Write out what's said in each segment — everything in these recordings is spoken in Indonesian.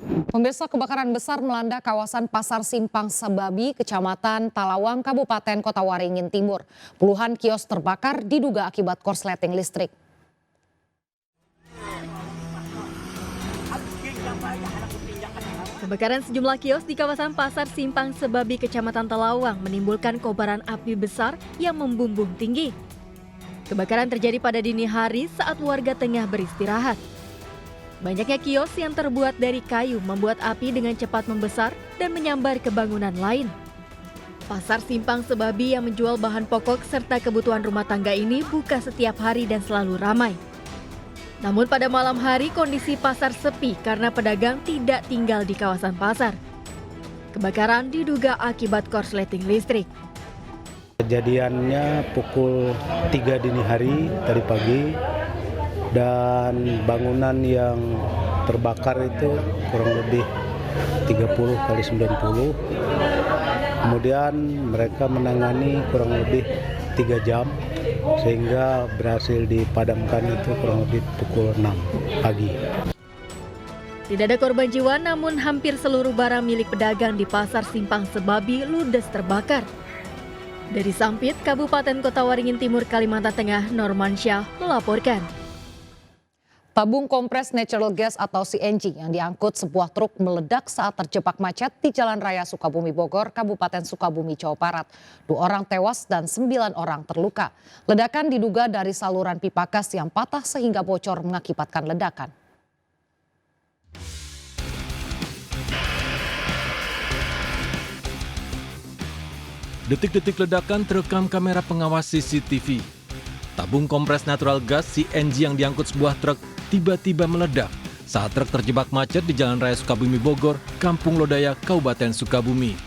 Pemirsa, kebakaran besar melanda kawasan Pasar Simpang Sebabi, Kecamatan Talawang, Kabupaten Kota Waringin Timur. Puluhan kios terbakar diduga akibat korsleting listrik. Kebakaran sejumlah kios di kawasan Pasar Simpang Sebabi, Kecamatan Talawang menimbulkan kobaran api besar yang membumbung tinggi. Kebakaran terjadi pada dini hari saat warga tengah beristirahat. Banyaknya kios yang terbuat dari kayu membuat api dengan cepat membesar dan menyambar ke bangunan lain. Pasar Simpang Sebabi yang menjual bahan pokok serta kebutuhan rumah tangga ini buka setiap hari dan selalu ramai. Namun pada malam hari kondisi pasar sepi karena pedagang tidak tinggal di kawasan pasar. Kebakaran diduga akibat korsleting listrik. Kejadiannya pukul 3 dini hari tadi pagi. Dan bangunan yang terbakar itu kurang lebih 30 kali 90. Kemudian mereka menangani kurang lebih 3 jam sehingga berhasil dipadamkan itu kurang lebih pukul 6 pagi. Tidak ada korban jiwa, namun hampir seluruh barang milik pedagang di Pasar Simpang Sebabi ludes terbakar. Dari Sampit, Kabupaten Kota Waringin Timur, Kalimantan Tengah, Norman Syah melaporkan. Tabung kompres natural gas atau CNG yang diangkut sebuah truk meledak saat terjebak macet di Jalan Raya Sukabumi Bogor, Kabupaten Sukabumi, Jawa Barat. 2 orang tewas dan 9 orang terluka. Ledakan diduga dari saluran pipa gas yang patah sehingga bocor mengakibatkan ledakan. Detik-detik ledakan terekam kamera pengawas CCTV. Tabung kompres natural gas CNG yang diangkut sebuah truk tiba-tiba meledak saat truk terjebak macet di Jalan Raya Sukabumi Bogor, Kampung Lodaya, Kabupaten Sukabumi.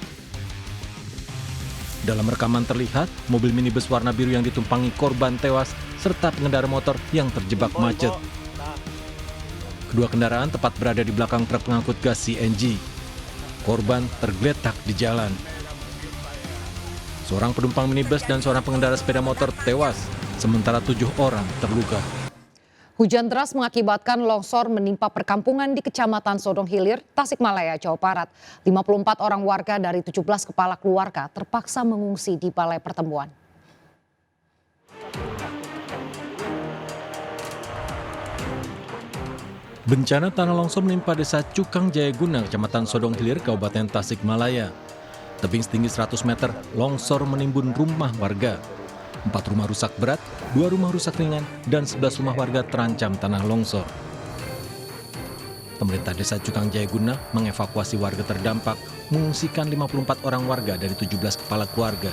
Dalam rekaman terlihat mobil minibus warna biru yang ditumpangi korban tewas serta pengendara motor yang terjebak macet. Kedua kendaraan tepat berada di belakang truk pengangkut gas CNG. Korban tergeletak di jalan. Seorang penumpang minibus dan seorang pengendara sepeda motor tewas, sementara 7 orang terluka. Hujan deras mengakibatkan longsor menimpa perkampungan di Kecamatan Sodong Hilir, Tasikmalaya, Jawa Barat. 54 orang warga dari 17 kepala keluarga terpaksa mengungsi di Balai Pertemuan. Bencana tanah longsor menimpa desa Cukang Jayaguna, Kecamatan Sodong Hilir, Kabupaten Tasikmalaya. Tebing setinggi 100 meter, longsor menimbun rumah warga. 4 rumah rusak berat, 2 rumah rusak ringan, dan 11 rumah warga terancam tanah longsor. Pemerintah desa Cukang Jayaguna mengevakuasi warga terdampak, mengungsikan 54 orang warga dari 17 kepala keluarga.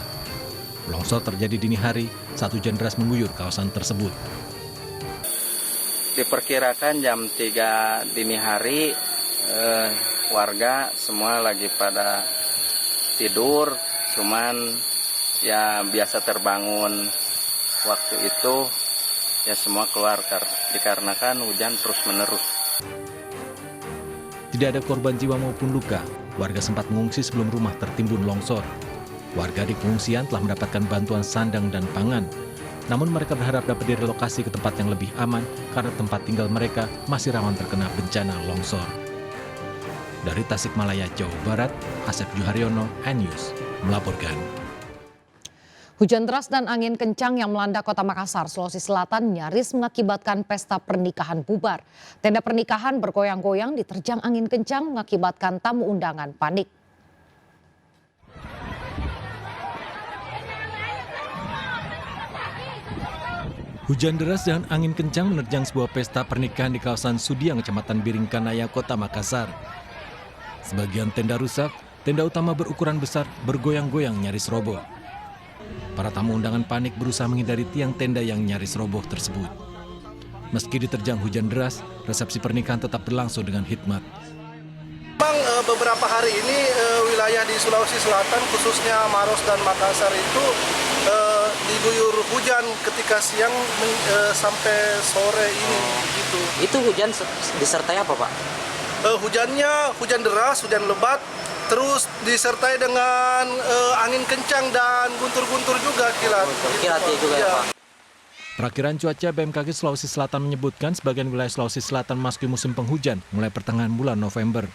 Longsor terjadi dini hari saat hujan deras mengguyur kawasan tersebut. Diperkirakan jam 3 dini hari, warga semua lagi pada tidur, cuman ya biasa terbangun waktu itu ya semua keluar dikarenakan hujan terus menerus. Tidak ada korban jiwa maupun luka. Warga sempat mengungsi sebelum rumah tertimbun longsor. Warga di pengungsian telah mendapatkan bantuan sandang dan pangan. Namun mereka berharap dapat direlokasi ke tempat yang lebih aman karena tempat tinggal mereka masih rawan terkena bencana longsor. Dari Tasikmalaya, Jawa Barat, Asep Juharyono, N-News melaporkan. Hujan deras dan angin kencang yang melanda Kota Makassar, Sulawesi Selatan nyaris mengakibatkan pesta pernikahan bubar. Tenda pernikahan bergoyang-goyang diterjang angin kencang mengakibatkan tamu undangan panik. Hujan deras dan angin kencang menerjang sebuah pesta pernikahan di kawasan Sudiang, Kecamatan Biringkanaya, Kota Makassar. Sebagian tenda rusak, tenda utama berukuran besar bergoyang-goyang nyaris roboh. Para tamu undangan panik berusaha menghindari tiang tenda yang nyaris roboh tersebut. Meski diterjang hujan deras, resepsi pernikahan tetap berlangsung dengan hikmat. Memang beberapa hari ini wilayah di Sulawesi Selatan khususnya Maros dan Makassar itu diguyur hujan ketika siang sampai sore ini gitu. Itu hujan disertai apa, Pak? Hujannya hujan deras, hujan lebat, terus disertai dengan angin kencang dan guntur-guntur juga kilat. Kilat juga ya, Pak. Perakiran cuaca BMKG Sulawesi Selatan menyebutkan sebagian wilayah Sulawesi Selatan memasuki musim penghujan mulai pertengahan bulan November.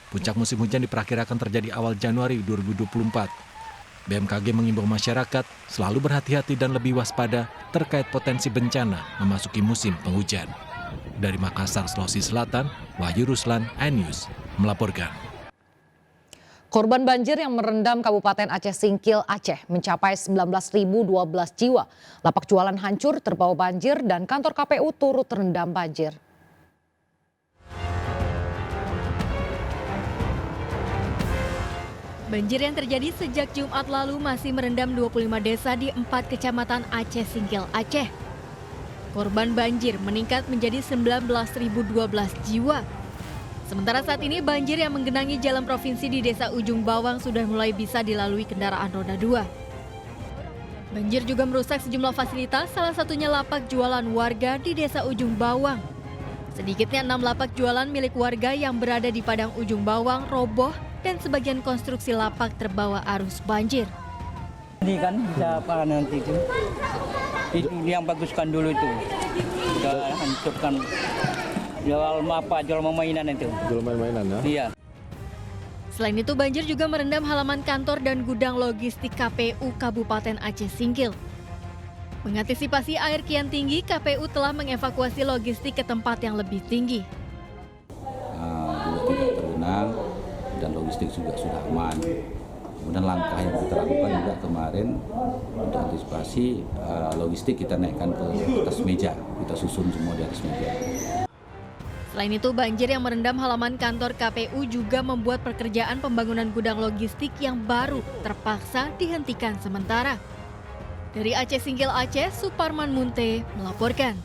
Puncak musim hujan diperkirakan terjadi awal Januari 2024. BMKG mengimbau masyarakat selalu berhati-hati dan lebih waspada terkait potensi bencana memasuki musim penghujan. Dari Makassar, Sulawesi Selatan, Wahyu Ruslan, iNews melaporkan. Korban banjir yang merendam Kabupaten Aceh Singkil, Aceh mencapai 19.012 jiwa. Lapak jualan hancur terbawa banjir dan kantor KPU turut terendam banjir. Banjir yang terjadi sejak Jumat lalu masih merendam 25 desa di 4 kecamatan Aceh Singkil, Aceh. Korban banjir meningkat menjadi 19.012 jiwa. Sementara saat ini banjir yang menggenangi jalan provinsi di Desa Ujung Bawang sudah mulai bisa dilalui kendaraan roda 2. Banjir juga merusak sejumlah fasilitas, salah satunya lapak jualan warga di Desa Ujung Bawang. Sedikitnya 6 lapak jualan milik warga yang berada di Padang Ujung Bawang roboh dan sebagian konstruksi lapak terbawa arus banjir. Ini kan bisa apa nanti itu yang baguskan dulu itu, udah hancurkan jual mainan itu. Jual mainan ya? Iya. Selain itu banjir juga merendam halaman kantor dan gudang logistik KPU Kabupaten Aceh Singkil. Mengantisipasi air kian tinggi, KPU telah mengevakuasi logistik ke tempat yang lebih tinggi. Juga tidak tergenang dan logistik juga sudah aman. Kemudian langkah yang kita lakukan juga kemarin untuk antisipasi logistik kita naikkan ke atas meja, kita susun semua di atas meja. Selain itu banjir yang merendam halaman kantor KPU juga membuat pekerjaan pembangunan gudang logistik yang baru terpaksa dihentikan sementara. Dari Aceh Singkil Aceh, Suparman Munte melaporkan.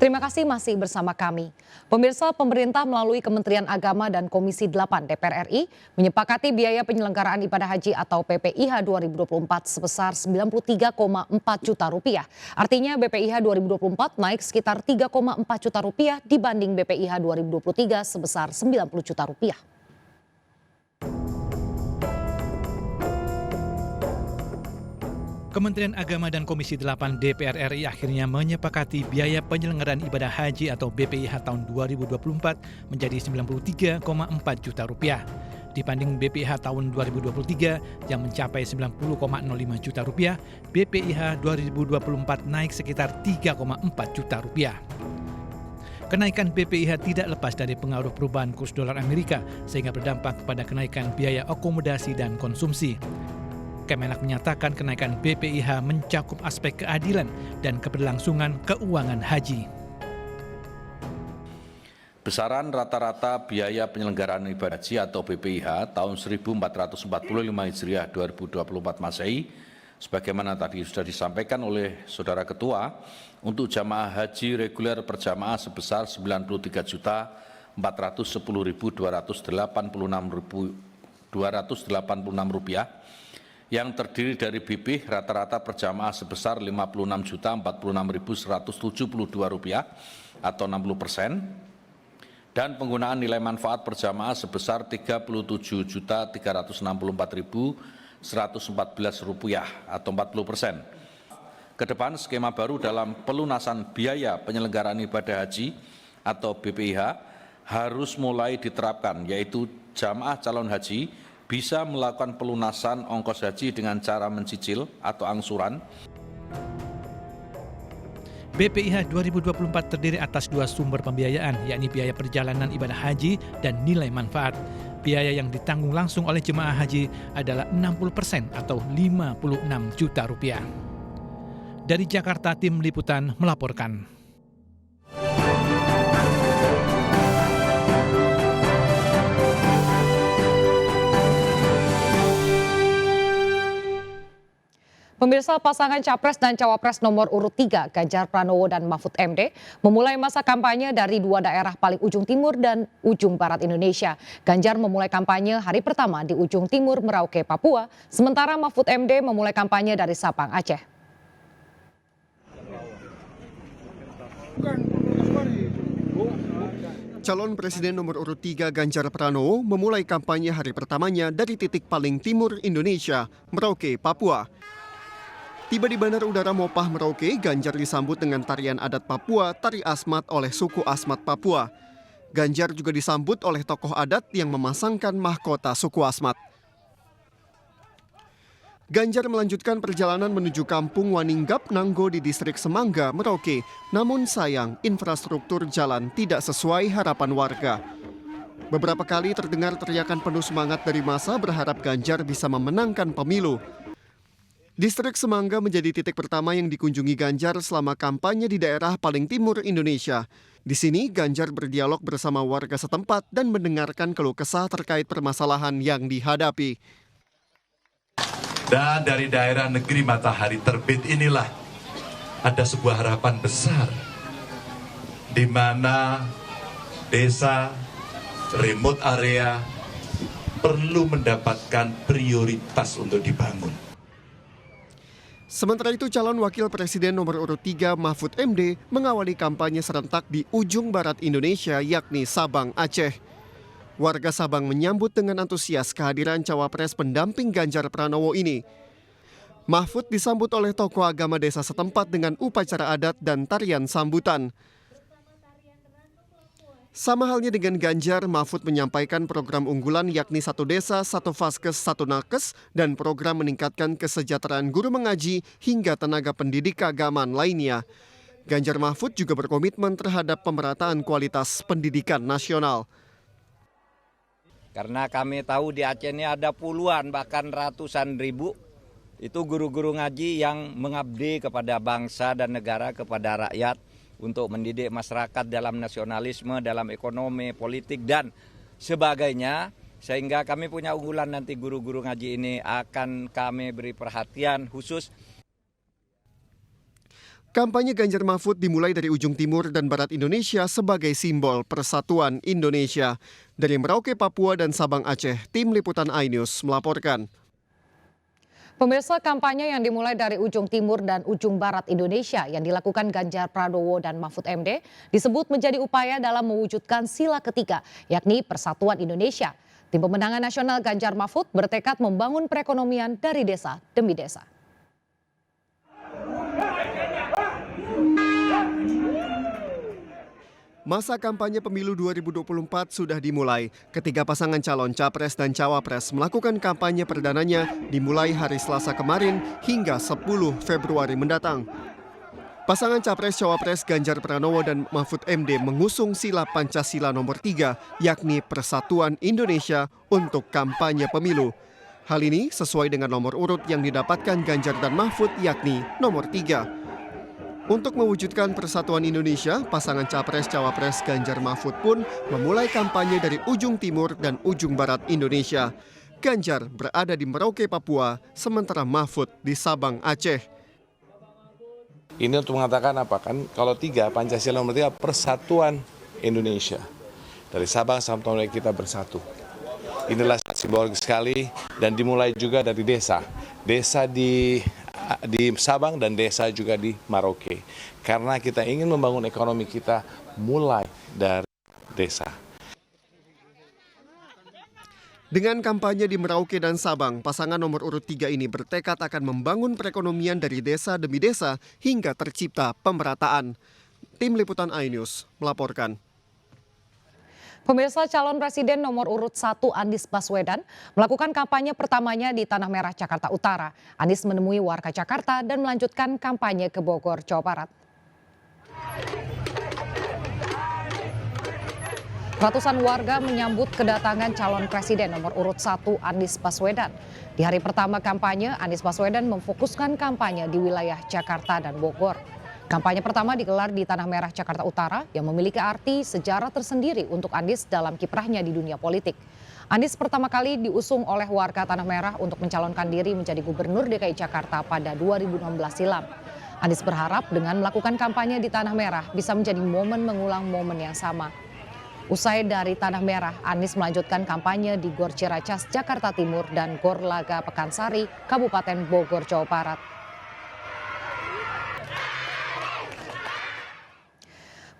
Terima kasih masih bersama kami. Pemirsa, pemerintah melalui Kementerian Agama dan Komisi 8 DPR RI menyepakati biaya penyelenggaraan ibadah haji atau PPIH 2024 sebesar 93,4 juta rupiah. Artinya BPIH 2024 naik sekitar 3,4 juta rupiah dibanding BPIH 2023 sebesar 90 juta rupiah. Kementerian Agama dan Komisi 8 DPR RI akhirnya menyepakati biaya penyelenggaraan ibadah haji atau BPIH tahun 2024 menjadi 93,4 juta rupiah. Dibanding BPIH tahun 2023 yang mencapai 90,05 juta rupiah, BPIH 2024 naik sekitar 3,4 juta rupiah. Kenaikan BPIH tidak lepas dari pengaruh perubahan kurs dolar Amerika sehingga berdampak pada kenaikan biaya akomodasi dan konsumsi. Kemenak menyatakan kenaikan BPIH mencakup aspek keadilan dan keberlangsungan keuangan haji. Besaran rata-rata biaya penyelenggaraan ibadah haji atau BPIH tahun 1445 Hijriah 2024 Masehi, sebagaimana tadi sudah disampaikan oleh Saudara Ketua, untuk jamaah haji reguler per jamaah sebesar 93.410.286 rupiah, yang terdiri dari BPIH rata-rata per jamaah sebesar Rp56.046.172 atau 60%, dan penggunaan nilai manfaat per jamaah sebesar Rp37.364.114 atau 40%. Kedepan skema baru dalam pelunasan biaya penyelenggaraan ibadah haji atau BPIH harus mulai diterapkan, yaitu jamaah calon haji bisa melakukan pelunasan ongkos haji dengan cara mencicil atau angsuran. BPIH 2024 terdiri atas 2 sumber pembiayaan, yakni biaya perjalanan ibadah haji dan nilai manfaat. Biaya yang ditanggung langsung oleh jemaah haji adalah 60% atau 56 juta rupiah. Dari Jakarta, tim liputan melaporkan. Pemirsa, pasangan Capres dan Cawapres nomor urut 3, Ganjar Pranowo dan Mahfud MD, memulai masa kampanye dari 2 daerah paling ujung timur dan ujung barat Indonesia. Ganjar memulai kampanye hari pertama di ujung timur Merauke, Papua, sementara Mahfud MD memulai kampanye dari Sabang, Aceh. Calon Presiden nomor urut 3 Ganjar Pranowo memulai kampanye hari pertamanya dari titik paling timur Indonesia, Merauke, Papua. Tiba di Bandara Udara Mopah, Merauke, Ganjar disambut dengan tarian adat Papua, Tari Asmat oleh suku Asmat Papua. Ganjar juga disambut oleh tokoh adat yang memasangkan mahkota suku Asmat. Ganjar melanjutkan perjalanan menuju kampung Waninggap Nanggo di distrik Semangga, Merauke. Namun sayang, infrastruktur jalan tidak sesuai harapan warga. Beberapa kali terdengar teriakan penuh semangat dari massa berharap Ganjar bisa memenangkan pemilu. Distrik Semangga menjadi titik pertama yang dikunjungi Ganjar selama kampanye di daerah paling timur Indonesia. Di sini Ganjar berdialog bersama warga setempat dan mendengarkan keluh kesah terkait permasalahan yang dihadapi. Dan dari daerah negeri matahari terbit inilah ada sebuah harapan besar di mana desa remote area perlu mendapatkan prioritas untuk dibangun. Sementara itu calon wakil presiden nomor urut 3 Mahfud MD mengawali kampanye serentak di ujung barat Indonesia yakni Sabang, Aceh. Warga Sabang menyambut dengan antusias kehadiran cawapres pendamping Ganjar Pranowo ini. Mahfud disambut oleh tokoh agama desa setempat dengan upacara adat dan tarian sambutan. Sama halnya dengan Ganjar, Mahfud menyampaikan program unggulan yakni 1 desa, 1 vaskes, 1 nakes, dan program meningkatkan kesejahteraan guru mengaji hingga tenaga pendidik keagamaan lainnya. Ganjar Mahfud juga berkomitmen terhadap pemerataan kualitas pendidikan nasional. Karena kami tahu di Aceh ini ada puluhan bahkan ratusan ribu itu guru-guru ngaji yang mengabdi kepada bangsa dan negara, kepada rakyat, untuk mendidik masyarakat dalam nasionalisme, dalam ekonomi, politik, dan sebagainya. Sehingga kami punya unggulan nanti guru-guru ngaji ini akan kami beri perhatian khusus. Kampanye Ganjar Mahfud dimulai dari ujung timur dan barat Indonesia sebagai simbol persatuan Indonesia. Dari Merauke, Papua, dan Sabang, Aceh, Tim Liputan iNews melaporkan. Pemirsa, kampanye yang dimulai dari ujung timur dan ujung barat Indonesia yang dilakukan Ganjar Pranowo dan Mahfud MD disebut menjadi upaya dalam mewujudkan sila ketiga, yakni persatuan Indonesia. Tim pemenangan nasional Ganjar Mahfud bertekad membangun perekonomian dari desa demi desa. Masa kampanye pemilu 2024 sudah dimulai. Ketiga pasangan calon capres dan cawapres melakukan kampanye perdananya dimulai hari Selasa kemarin hingga 10 Februari mendatang. Pasangan capres-cawapres Ganjar Pranowo dan Mahfud MD mengusung sila Pancasila nomor 3, yakni Persatuan Indonesia untuk kampanye pemilu. Hal ini sesuai dengan nomor urut yang didapatkan Ganjar dan Mahfud, yakni nomor 3. Untuk mewujudkan persatuan Indonesia, pasangan capres-cawapres Ganjar Mahfud pun memulai kampanye dari ujung timur dan ujung barat Indonesia. Ganjar berada di Merauke, Papua, sementara Mahfud di Sabang, Aceh. Ini untuk mengatakan apa kan? Kalau 3, Pancasila nomor 3, persatuan Indonesia. Dari Sabang sampai Merauke kita bersatu. Inilah simbolik sekali dan dimulai juga dari desa. Desa di Sabang dan desa juga di Merauke. Karena kita ingin membangun ekonomi kita mulai dari desa. Dengan kampanye di Merauke dan Sabang, pasangan nomor urut 3 ini bertekad akan membangun perekonomian dari desa demi desa hingga tercipta pemerataan. Tim Liputan iNews melaporkan. Pemirsa, calon presiden nomor urut 1 Anies Baswedan melakukan kampanye pertamanya di Tanah Merah, Jakarta Utara. Anies menemui warga Jakarta dan melanjutkan kampanye ke Bogor, Jawa Barat. Ratusan warga menyambut kedatangan calon presiden nomor urut 1 Anies Baswedan. Di hari pertama kampanye, Anies Baswedan memfokuskan kampanye di wilayah Jakarta dan Bogor. Kampanye pertama digelar di Tanah Merah, Jakarta Utara yang memiliki arti sejarah tersendiri untuk Anies dalam kiprahnya di dunia politik. Anies pertama kali diusung oleh warga Tanah Merah untuk mencalonkan diri menjadi Gubernur DKI Jakarta pada 2016 silam. Anies berharap dengan melakukan kampanye di Tanah Merah bisa menjadi momen mengulang momen yang sama. Usai dari Tanah Merah, Anies melanjutkan kampanye di Gor Ciracas, Jakarta Timur dan Gor Laga Pekansari, Kabupaten Bogor, Jawa Barat.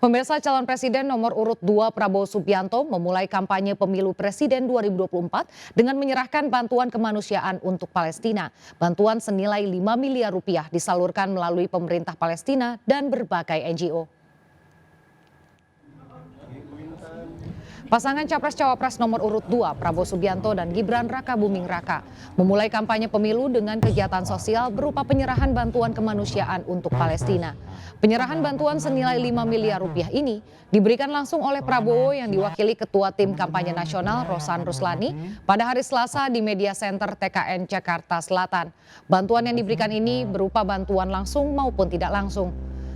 Pemirsa, calon presiden nomor urut 2 Prabowo Subianto memulai kampanye pemilu presiden 2024 dengan menyerahkan bantuan kemanusiaan untuk Palestina. Bantuan senilai 5 miliar rupiah disalurkan melalui pemerintah Palestina dan berbagai NGO. Pasangan Capres-Cawapres nomor urut 2 Prabowo Subianto dan Gibran Rakabuming Raka memulai kampanye pemilu dengan kegiatan sosial berupa penyerahan bantuan kemanusiaan untuk Palestina. Penyerahan bantuan senilai 5 miliar rupiah ini diberikan langsung oleh Prabowo yang diwakili Ketua Tim Kampanye Nasional Rosan Ruslani pada hari Selasa di Media Center TKN Jakarta Selatan. Bantuan yang diberikan ini berupa bantuan langsung maupun tidak langsung.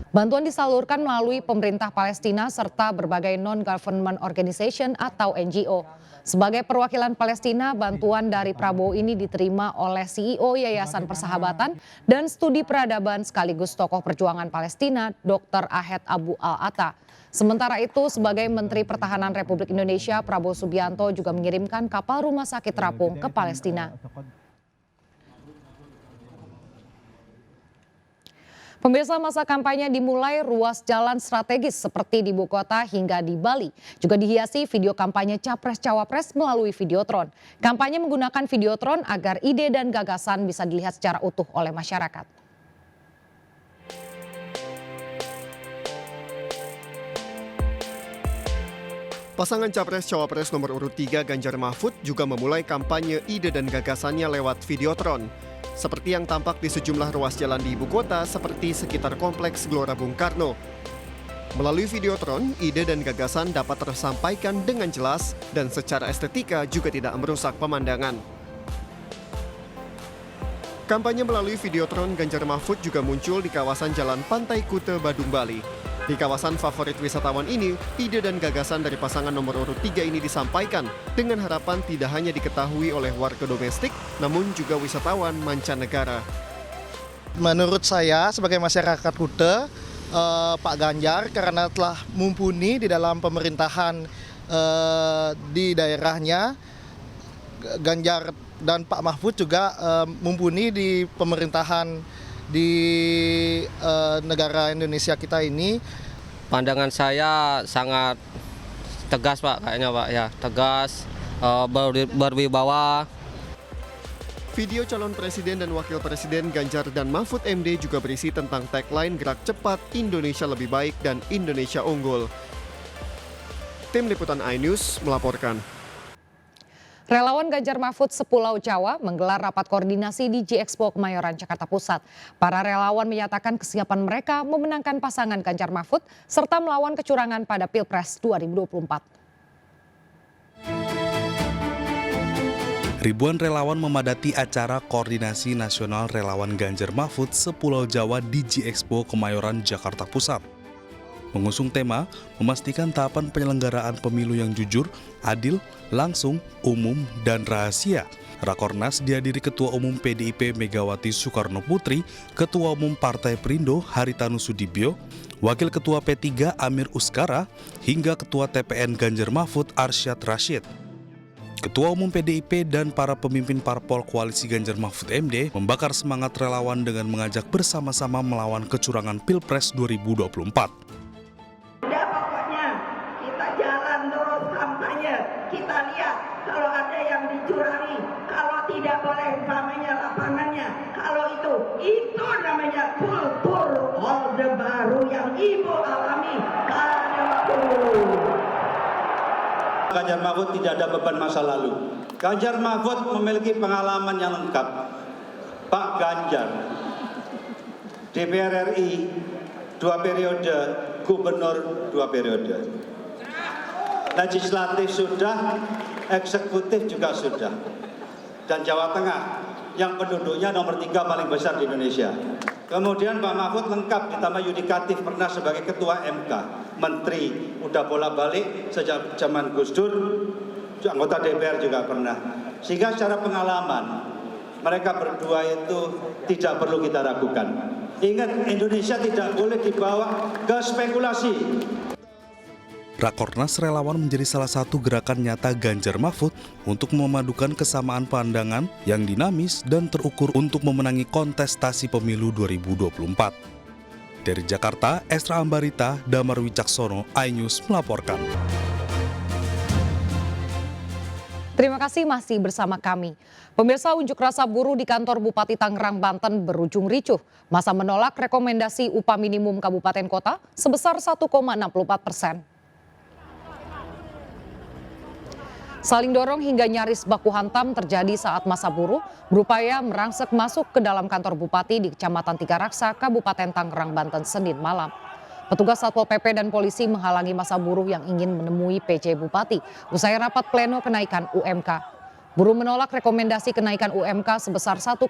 Bantuan disalurkan melalui pemerintah Palestina serta berbagai non-government organization atau NGO. Sebagai perwakilan Palestina, bantuan dari Prabowo ini diterima oleh CEO Yayasan Persahabatan dan Studi Peradaban sekaligus tokoh perjuangan Palestina, Dr. Ahed Abu Al-Atta. Sementara itu, sebagai Menteri Pertahanan Republik Indonesia, Prabowo Subianto juga mengirimkan kapal rumah sakit terapung ke Palestina. Pemirsa, masa kampanye dimulai ruas jalan strategis seperti di Bogota hingga di Bali. Juga dihiasi video kampanye Capres-Cawapres melalui Videotron. Kampanye menggunakan Videotron agar ide dan gagasan bisa dilihat secara utuh oleh masyarakat. Pasangan Capres-Cawapres nomor urut 3 Ganjar Mahfud juga memulai kampanye ide dan gagasannya lewat Videotron. Seperti yang tampak di sejumlah ruas jalan di ibu kota seperti sekitar Kompleks Gelora Bung Karno. Melalui Videotron, ide dan gagasan dapat tersampaikan dengan jelas dan secara estetika juga tidak merusak pemandangan. Kampanye melalui Videotron Ganjar Mahfud juga muncul di kawasan Jalan Pantai Kute, Badung, Bali. Di kawasan favorit wisatawan ini, ide dan gagasan dari pasangan nomor urut 3 ini disampaikan dengan harapan tidak hanya diketahui oleh warga domestik, namun juga wisatawan mancanegara. Menurut saya sebagai masyarakat Kute, Pak Ganjar karena telah mumpuni di dalam pemerintahan di daerahnya, Ganjar dan Pak Mahfud juga mumpuni di pemerintahan di negara Indonesia kita ini. Pandangan saya sangat tegas Pak, kayaknya Pak ya, tegas, berwibawa. Video calon presiden dan wakil presiden Ganjar dan Mahfud MD juga berisi tentang tagline gerak cepat, Indonesia lebih baik dan Indonesia unggul. Tim Liputan iNews melaporkan. Relawan Ganjar Mahfud sepulau Jawa menggelar rapat koordinasi di G-Expo Kemayoran, Jakarta Pusat. Para relawan menyatakan kesiapan mereka memenangkan pasangan Ganjar Mahfud serta melawan kecurangan pada Pilpres 2024. Ribuan relawan memadati acara koordinasi nasional relawan Ganjar Mahfud sepulau Jawa di G-Expo Kemayoran, Jakarta Pusat. Mengusung tema memastikan tahapan penyelenggaraan pemilu yang jujur, adil, langsung, umum, dan rahasia. Rakornas dihadiri Ketua Umum PDIP Megawati Soekarno Putri, Ketua Umum Partai Perindo Haritanu Sudibyo, Wakil Ketua P3 Amir Uskara, hingga Ketua TPN Ganjar Mahfud Arsyad Rashid. Ketua Umum PDIP dan para pemimpin parpol koalisi Ganjar Mahfud MD membakar semangat relawan dengan mengajak bersama-sama melawan kecurangan Pilpres 2024. Kita lihat kalau ada yang dicurangi, kalau tidak boleh namanya lapangannya, kalau itu namanya kultur orde baru yang Ibu alami pada waktu. Ganjar Mahfud tidak ada beban masa lalu. Ganjar Mahfud memiliki pengalaman yang lengkap. Pak Ganjar, DPR RI 2 periode, gubernur 2 periode. Legislatif sudah, eksekutif juga sudah. Dan Jawa Tengah yang penduduknya nomor 3 paling besar di Indonesia. Kemudian Pak Mahfud lengkap ditambah yudikatif, pernah sebagai ketua MK, menteri, udah bolak-balik sejak zaman Gus Dur, anggota DPR juga pernah. Sehingga secara pengalaman mereka berdua itu tidak perlu kita ragukan. Ingat, Indonesia tidak boleh dibawa ke spekulasi. Rakornas relawan menjadi salah satu gerakan nyata Ganjar Mahfud untuk memadukan kesamaan pandangan yang dinamis dan terukur untuk memenangi kontestasi pemilu 2024. Dari Jakarta, Esra Ambarita, Damar Wicaksono, iNews melaporkan. Terima kasih masih bersama kami. Pemirsa, unjuk rasa buruh di kantor Bupati Tangerang, Banten berujung ricuh. Masa menolak rekomendasi upah minimum kabupaten kota sebesar 1,64%. Saling dorong hingga nyaris baku hantam terjadi saat massa buruh berupaya merangsek masuk ke dalam kantor bupati di Kecamatan Tiga Raksa, Kabupaten Tangerang, Banten, Senin malam. Petugas Satpol PP dan polisi menghalangi massa buruh yang ingin menemui PJ Bupati usai rapat pleno kenaikan UMK. Buruh menolak rekomendasi kenaikan UMK sebesar 1,64%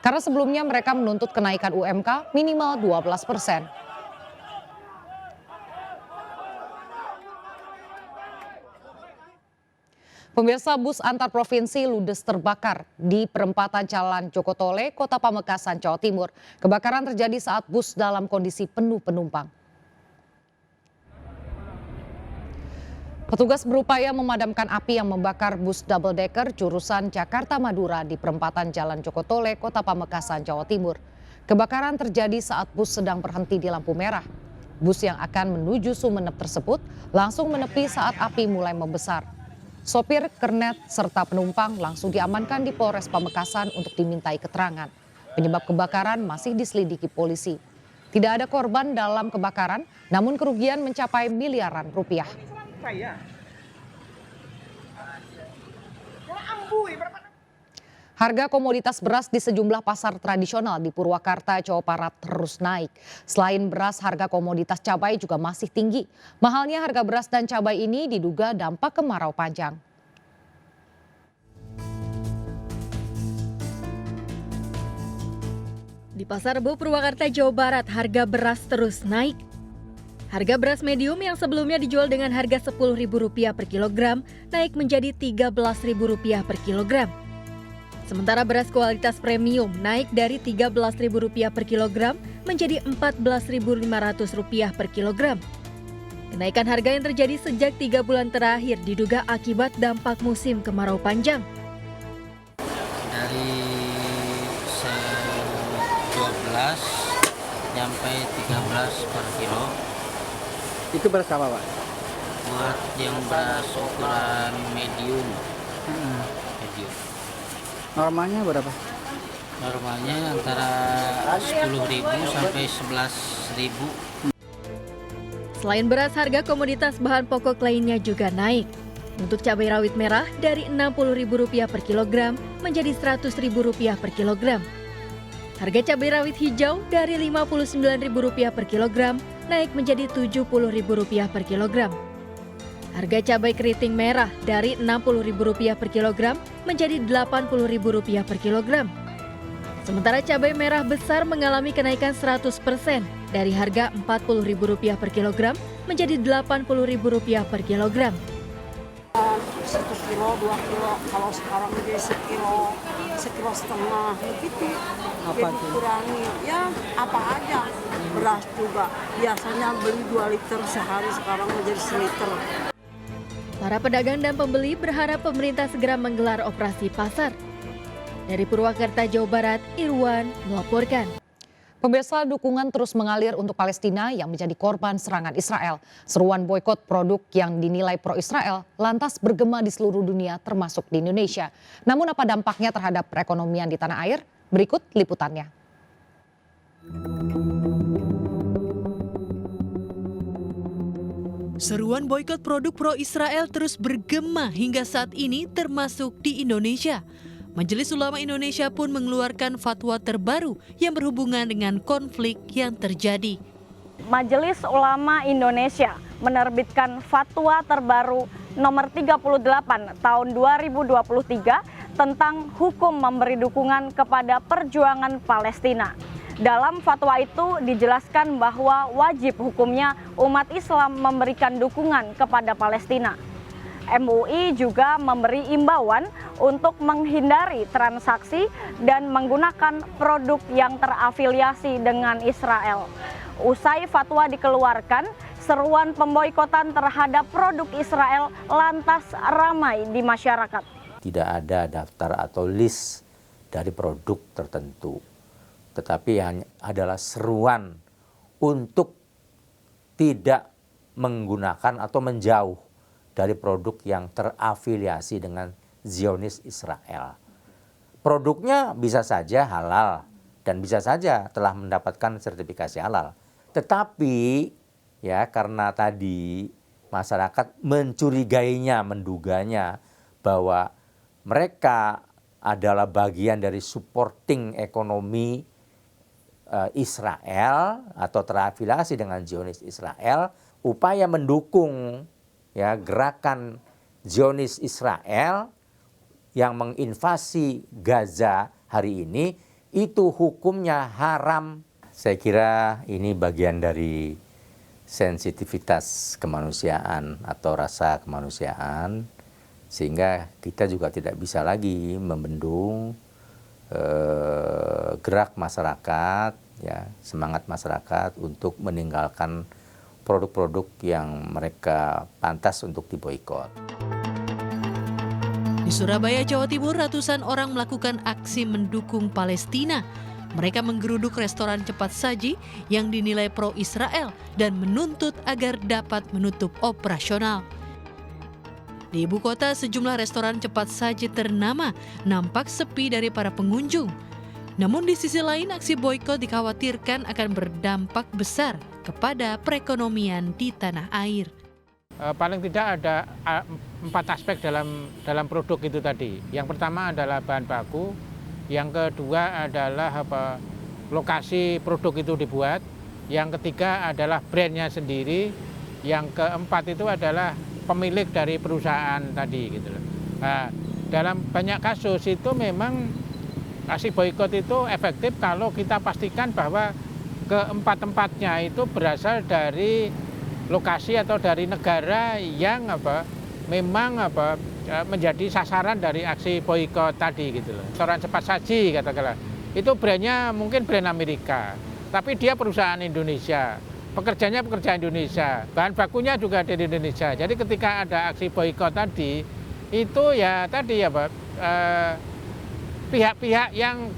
karena sebelumnya mereka menuntut kenaikan UMK minimal 12%. Pemirsa, bus antar provinsi ludes terbakar di perempatan Jalan Joko Tole, Kota Pamekasan, Jawa Timur. Kebakaran terjadi saat bus dalam kondisi penuh penumpang. Petugas berupaya memadamkan api yang membakar bus double decker jurusan Jakarta Madura di perempatan Jalan Joko Tole, Kota Pamekasan, Jawa Timur. Kebakaran terjadi saat bus sedang berhenti di lampu merah. Bus yang akan menuju Sumeneb tersebut langsung menepi saat api mulai membesar. Sopir, kernet, serta penumpang langsung diamankan di Polres Pamekasan untuk dimintai keterangan. Penyebab kebakaran masih diselidiki polisi. Tidak ada korban dalam kebakaran, namun kerugian mencapai miliaran rupiah. Harga komoditas beras di sejumlah pasar tradisional di Purwakarta, Jawa Barat terus naik. Selain beras, harga komoditas cabai juga masih tinggi. Mahalnya harga beras dan cabai ini diduga dampak kemarau panjang. Di Pasar Rebo Purwakarta, Jawa Barat, harga beras terus naik. Harga beras medium yang sebelumnya dijual dengan harga Rp10.000 per kilogram naik menjadi Rp13.000 per kilogram. Sementara beras kualitas premium naik dari Rp13.000 per kilogram menjadi Rp14.500 per kilogram. Kenaikan harga yang terjadi sejak 3 bulan terakhir diduga akibat dampak musim kemarau panjang. Dari 12 sampai 13 per kilo. Itu beras apa, Pak? Buat yang beras ukuran medium. Medium. Normalnya berapa? Normalnya antara 10.000 sampai 11.000. Selain beras, harga komoditas bahan pokok lainnya juga naik. Untuk cabai rawit merah dari Rp60.000 per kilogram menjadi Rp100.000 per kilogram. Harga cabai rawit hijau dari Rp59.000 per kilogram naik menjadi Rp70.000 per kilogram. Harga cabai keriting merah dari Rp60.000 per kilogram menjadi Rp80.000 per kilogram. Sementara cabai merah besar mengalami kenaikan 100% dari harga Rp40.000 per kilogram menjadi Rp80.000 per kilogram. 1 kilo, 2 kilo, kalau sekarang jadi 1 kilo, 1,5 kilo begitu. Apa jadi kurangi, ya apa aja. Beras juga, biasanya beli 2 liter sehari, sekarang menjadi 1 liter. Para pedagang dan pembeli berharap pemerintah segera menggelar operasi pasar. Dari Purwakarta, Jawa Barat, Irwan melaporkan. Pemirsa, dukungan terus mengalir untuk Palestina yang menjadi korban serangan Israel. Seruan boikot produk yang dinilai pro-Israel lantas bergema di seluruh dunia termasuk di Indonesia. Namun apa dampaknya terhadap perekonomian di tanah air? Berikut liputannya. Seruan boikot produk pro-Israel terus bergema hingga saat ini termasuk di Indonesia. Majelis Ulama Indonesia pun mengeluarkan fatwa terbaru yang berhubungan dengan konflik yang terjadi. Majelis Ulama Indonesia menerbitkan fatwa terbaru nomor 38 tahun 2023 tentang hukum memberi dukungan kepada perjuangan Palestina. Dalam fatwa itu dijelaskan bahwa wajib hukumnya umat Islam memberikan dukungan kepada Palestina. MUI juga memberi imbauan untuk menghindari transaksi dan menggunakan produk yang terafiliasi dengan Israel. Usai fatwa dikeluarkan, seruan pemboikotan terhadap produk Israel lantas ramai di masyarakat. Tidak ada daftar atau list dari produk tertentu, tetapi hanya adalah seruan untuk tidak menggunakan atau menjauh dari produk yang terafiliasi dengan Zionis Israel. Produknya bisa saja halal dan bisa saja telah mendapatkan sertifikasi halal. Tetapi ya karena tadi masyarakat mencurigainya, menduganya bahwa mereka adalah bagian dari supporting ekonomi Israel atau terafiliasi dengan Zionis Israel, upaya mendukung ya gerakan Zionis Israel yang menginvasi Gaza hari ini, itu hukumnya haram. Saya kira ini bagian dari sensitivitas kemanusiaan atau rasa kemanusiaan, sehingga kita juga tidak bisa lagi membendung gerak masyarakat, ya, semangat masyarakat untuk meninggalkan produk-produk yang mereka pantas untuk diboikot. Di Surabaya, Jawa Timur, ratusan orang melakukan aksi mendukung Palestina. Mereka menggeruduk restoran cepat saji yang dinilai pro-Israel dan menuntut agar dapat menutup operasional. Di ibu kota, sejumlah restoran cepat saji ternama nampak sepi dari para pengunjung. Namun di sisi lain, aksi boikot dikhawatirkan akan berdampak besar kepada perekonomian di tanah air. Paling tidak ada 4 aspek dalam produk itu tadi. Yang pertama adalah bahan baku, yang kedua adalah lokasi produk itu dibuat, yang ketiga adalah brandnya sendiri, yang keempat itu adalah pemilik dari perusahaan tadi gitu loh. Nah, dalam banyak kasus itu memang aksi boikot itu efektif kalau kita pastikan bahwa keempat-empatnya itu berasal dari lokasi atau dari negara yang memang menjadi sasaran dari aksi boikot tadi gitu loh. Restoran cepat saji katakanlah, itu brandnya mungkin brand Amerika, tapi dia perusahaan Indonesia. Pekerjanya pekerja Indonesia, bahan bakunya juga dari Indonesia. Jadi ketika ada aksi boikot tadi, itu ya tadi ya Pak, pihak-pihak yang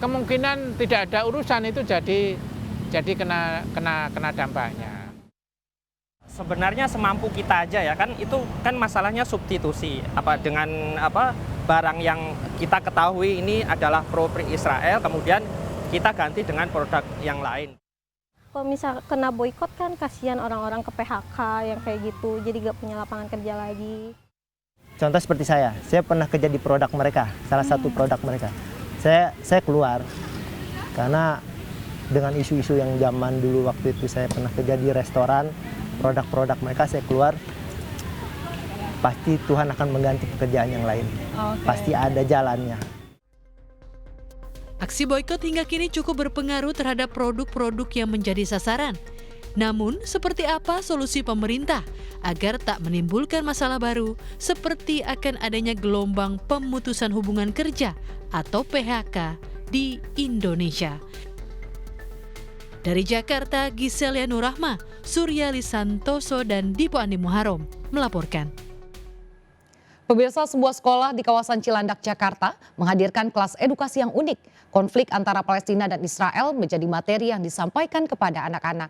kemungkinan tidak ada urusan itu jadi kena dampaknya. Sebenarnya semampu kita aja ya kan, itu kan masalahnya substitusi dengan barang yang kita ketahui ini adalah pro Israel, kemudian kita ganti dengan produk yang lain. Kalau misal kena boikot kan kasihan orang-orang ke PHK yang kayak gitu, jadi gak punya lapangan kerja lagi. Contoh seperti saya pernah kerja di produk mereka, salah satu produk mereka. Saya keluar karena dengan isu-isu yang zaman dulu waktu itu saya pernah kerja di restoran, produk-produk mereka saya keluar, pasti Tuhan akan mengganti pekerjaan yang lain. Pasti ada jalannya. Aksi boikot hingga kini cukup berpengaruh terhadap produk-produk yang menjadi sasaran. Namun, seperti apa solusi pemerintah agar tak menimbulkan masalah baru seperti akan adanya gelombang pemutusan hubungan kerja atau PHK di Indonesia? Dari Jakarta, Giselia Nurrahma, Suryali Santoso, dan Dipo Andi Muharom melaporkan. Pemirsa, sebuah sekolah di kawasan Cilandak, Jakarta menghadirkan kelas edukasi yang unik. Konflik antara Palestina dan Israel menjadi materi yang disampaikan kepada anak-anak.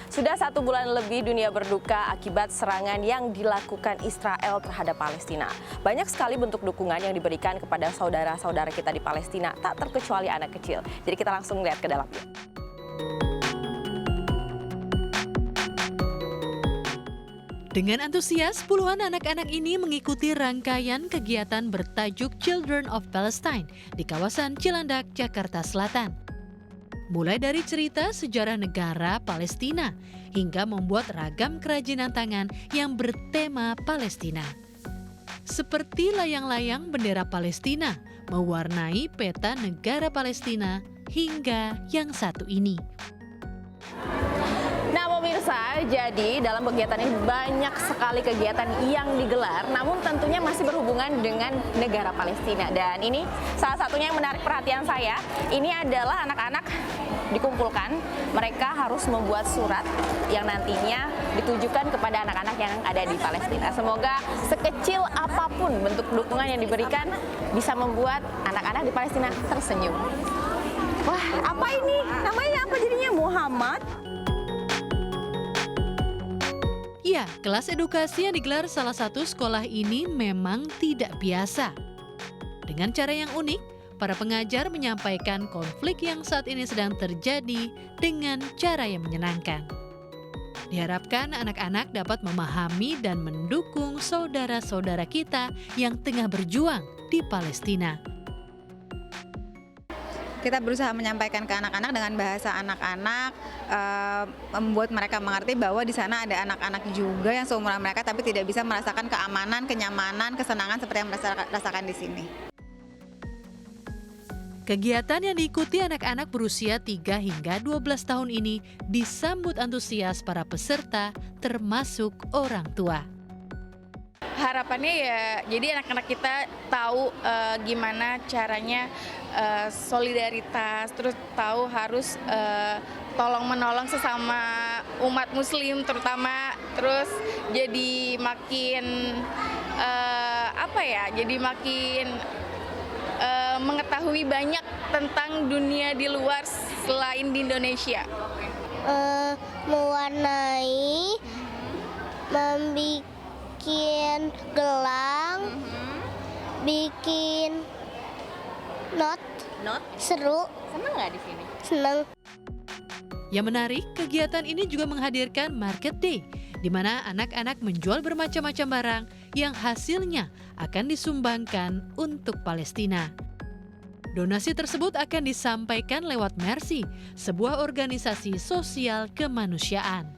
Sudah 1 bulan lebih dunia berduka akibat serangan yang dilakukan Israel terhadap Palestina. Banyak sekali bentuk dukungan yang diberikan kepada saudara-saudara kita di Palestina, tak terkecuali anak kecil. Jadi kita langsung lihat ke dalamnya. Dengan antusias, puluhan anak-anak ini mengikuti rangkaian kegiatan bertajuk Children of Palestine di kawasan Cilandak, Jakarta Selatan. Mulai dari cerita sejarah negara Palestina hingga membuat ragam kerajinan tangan yang bertema Palestina. Seperti layang-layang bendera Palestina mewarnai peta negara Palestina hingga yang satu ini. Nah pemirsa, jadi dalam kegiatan ini banyak sekali kegiatan yang digelar, namun tentunya masih berhubungan dengan negara Palestina. Dan ini salah satunya yang menarik perhatian saya, ini adalah anak-anak dikumpulkan, mereka harus membuat surat yang nantinya ditujukan kepada anak-anak yang ada di Palestina. Semoga sekecil apapun bentuk dukungan yang diberikan bisa membuat anak-anak di Palestina tersenyum. Wah, apa ini? Namanya apa jadinya? Muhammad? Ya, kelas edukasi yang digelar salah satu sekolah ini memang tidak biasa. Dengan cara yang unik, para pengajar menyampaikan konflik yang saat ini sedang terjadi dengan cara yang menyenangkan. Diharapkan anak-anak dapat memahami dan mendukung saudara-saudara kita yang tengah berjuang di Palestina. Kita berusaha menyampaikan ke anak-anak dengan bahasa anak-anak, membuat mereka mengerti bahwa di sana ada anak-anak juga yang seumuran mereka tapi tidak bisa merasakan keamanan, kenyamanan, kesenangan seperti yang mereka rasakan di sini. Kegiatan yang diikuti anak-anak berusia 3 hingga 12 tahun ini disambut antusias para peserta termasuk orang tua. Harapannya ya, jadi anak-anak kita tahu gimana caranya solidaritas, terus tahu harus tolong-menolong sesama umat muslim terutama, terus jadi makin jadi makin mengetahui banyak tentang dunia di luar selain di Indonesia. Mewarnai, bikin gelang, bikin not. Seru. Senang nggak di sini? Senang. Yang menarik, kegiatan ini juga menghadirkan Market Day, di mana anak-anak menjual bermacam-macam barang yang hasilnya akan disumbangkan untuk Palestina. Donasi tersebut akan disampaikan lewat Mercy, sebuah organisasi sosial kemanusiaan.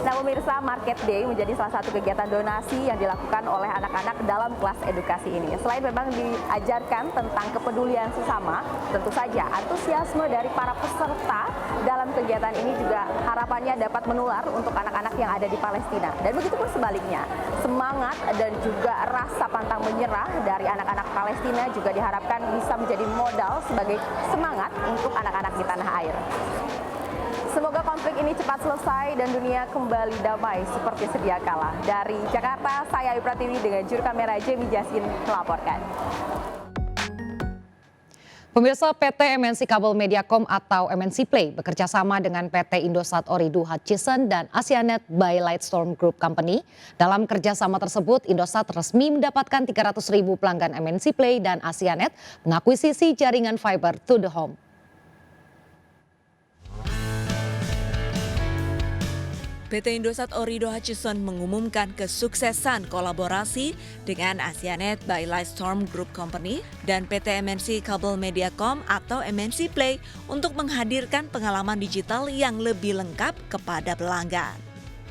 Nah pemirsa, Market Day menjadi salah satu kegiatan donasi yang dilakukan oleh anak-anak dalam kelas edukasi ini. Selain memang diajarkan tentang kepedulian sesama, tentu saja antusiasme dari para peserta dalam kegiatan ini juga harapannya dapat menular untuk anak-anak yang ada di Palestina. Dan begitu pun sebaliknya, semangat dan juga rasa pantang menyerah dari anak-anak Palestina juga diharapkan bisa menjadi modal sebagai semangat untuk anak-anak di tanah air. Semoga konflik ini cepat selesai dan dunia kembali damai seperti sedia kala. Dari Jakarta, saya Ayu Pratiwi dengan juru kamera Jamie Jasin melaporkan. Pemirsa, PT MNC Kabel Mediacom atau MNC Play bekerja sama dengan PT Indosat Ooredoo Hutchison dan Asianet by Lightstorm Group Company. Dalam kerjasama tersebut, Indosat resmi mendapatkan 300.000 pelanggan MNC Play dan Asianet mengakuisisi jaringan fiber to the home. PT Indosat Ooredoo Hutchison mengumumkan kesuksesan kolaborasi dengan Asianet by Lightstorm Group Company dan PT MNC Kabel Mediacom atau MNC Play untuk menghadirkan pengalaman digital yang lebih lengkap kepada pelanggan.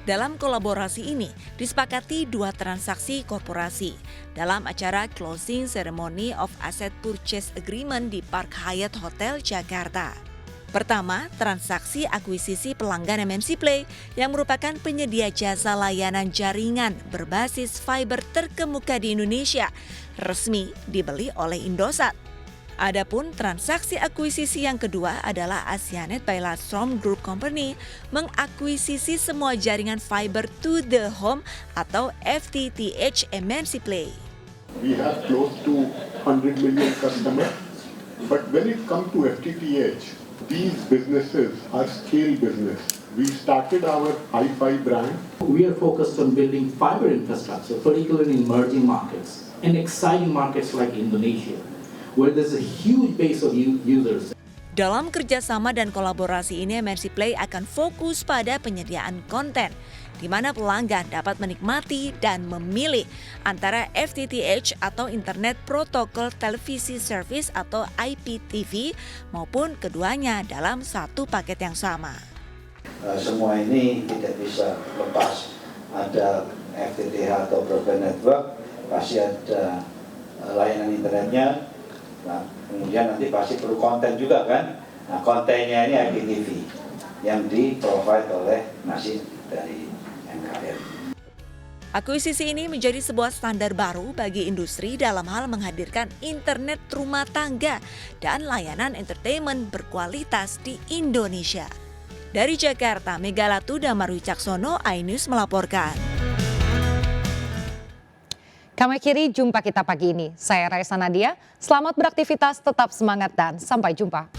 Dalam kolaborasi ini, disepakati 2 transaksi korporasi dalam acara Closing Ceremony of Asset Purchase Agreement di Park Hyatt Hotel Jakarta. Pertama, transaksi akuisisi pelanggan MNC Play yang merupakan penyedia jasa layanan jaringan berbasis fiber terkemuka di Indonesia, resmi dibeli oleh Indosat. Adapun transaksi akuisisi yang kedua adalah Asianet by Lightstorm Group Company mengakuisisi semua jaringan fiber to the home atau FTTH MNC Play. We have close to 100 million customers, but when it comes to FTTH, these businesses are scale business. We started our Hi-Fi brand. We are focused on building fiber infrastructure, particularly in emerging markets and exciting markets like Indonesia, where there's a huge base of users. Dalam kerjasama dan kolaborasi ini, MNC Play akan fokus pada penyediaan konten, di mana pelanggan dapat menikmati dan memilih antara FTTH atau Internet Protocol Televisi Service atau IPTV maupun keduanya dalam satu paket yang sama. Semua ini tidak bisa lepas, ada FTTH atau broadband network, pasti ada layanan internetnya, nah, kemudian nanti pasti perlu konten juga kan, nah kontennya ini IPTV yang di-provide oleh masih dari NKR. Akuisisi ini menjadi sebuah standar baru bagi industri dalam hal menghadirkan internet rumah tangga dan layanan entertainment berkualitas di Indonesia. Dari Jakarta, Megalatu Damarwi Caksono, iNews melaporkan. Kami akhiri jumpa kita pagi ini. Saya Raisa Nadia, selamat beraktivitas, tetap semangat dan sampai jumpa.